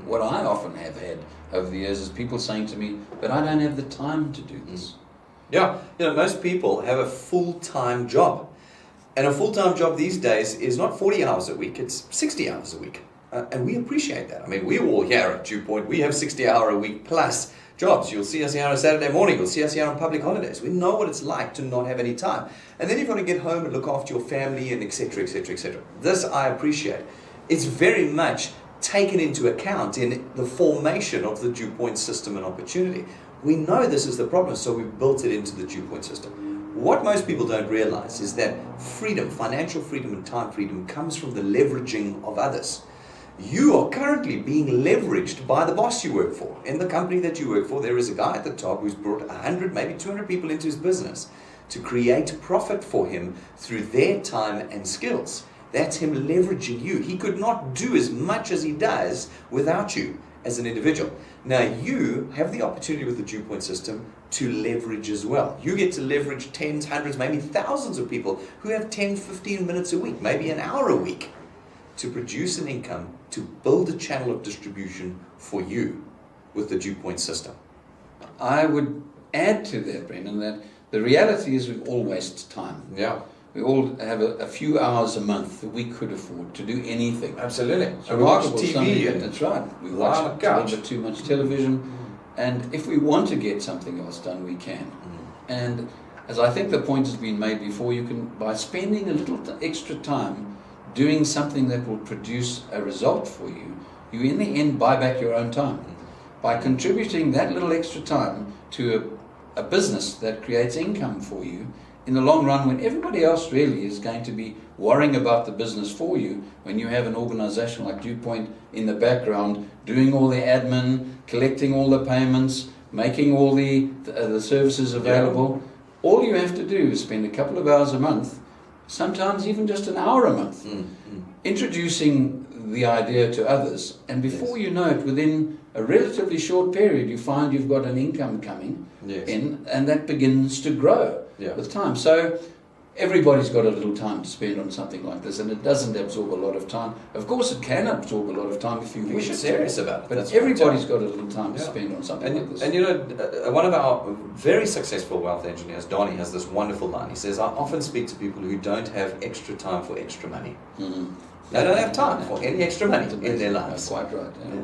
what I often have had over the years is people saying to me, but I don't have the time to do this. Yeah, most people have a full-time job. And a full-time job these days is not 40 hours a week, it's 60 hours a week. And we appreciate that. I mean, we all here at Dew Point, we have 60-hour-a-week plus jobs. You'll see us here on a Saturday morning, you'll see us here on public holidays. We know what it's like to not have any time. And then you've got to get home and look after your family and etc., etc., etc. This I appreciate. It's very much taken into account in the formation of the Dew Point system and opportunity. We know this is the problem, so we've built it into the Dew Point system. What most people don't realize is that freedom, financial freedom and time freedom comes from the leveraging of others. You are currently being leveraged by the boss you work for. In the company that you work for, there is a guy at the top who's brought 100, maybe 200 people into his business to create profit for him through their time and skills. That's him leveraging you. He could not do as much as he does without you as an individual. Now you have the opportunity with the Dew Point system to leverage as well. You get to leverage tens, hundreds, maybe thousands of people who have 10, 15 minutes a week, maybe an hour a week to produce an income, to build a channel of distribution for you with the Dew Point system. I would add to that, Brendan, that the reality is we all waste time. Yeah. We all have a few hours a month that we could afford to do anything. Absolutely. So we watch TV. And that's right. We lie on watch the a couch. little bit too much television. And if we want to get something else done, we can. And as I think the point has been made before, you can, by spending a little extra time doing something that will produce a result for you, you in the end buy back your own time. By contributing that little extra time to a business that creates income for you, in the long run, when everybody else really is going to be worrying about the business for you, when you have an organization like Dew Point in the background doing all the admin, collecting all the payments, making all the services available, all you have to do is spend a couple of hours a month, sometimes even just an hour a month, introducing the idea to others, and before you know it, within a relatively short period, you find you've got an income coming in, and that begins to grow with time. So everybody's got a little time to spend on something like this, and it doesn't absorb a lot of time. Of course, it can absorb a lot of time if you wish. You're serious about it. But everybody's got a little time to spend on something like this. And one of our very successful wealth engineers, Donnie, has this wonderful line. He says, I often speak to people who don't have extra time for extra money. They don't have time for any extra money in their lives. That's quite right. Yeah.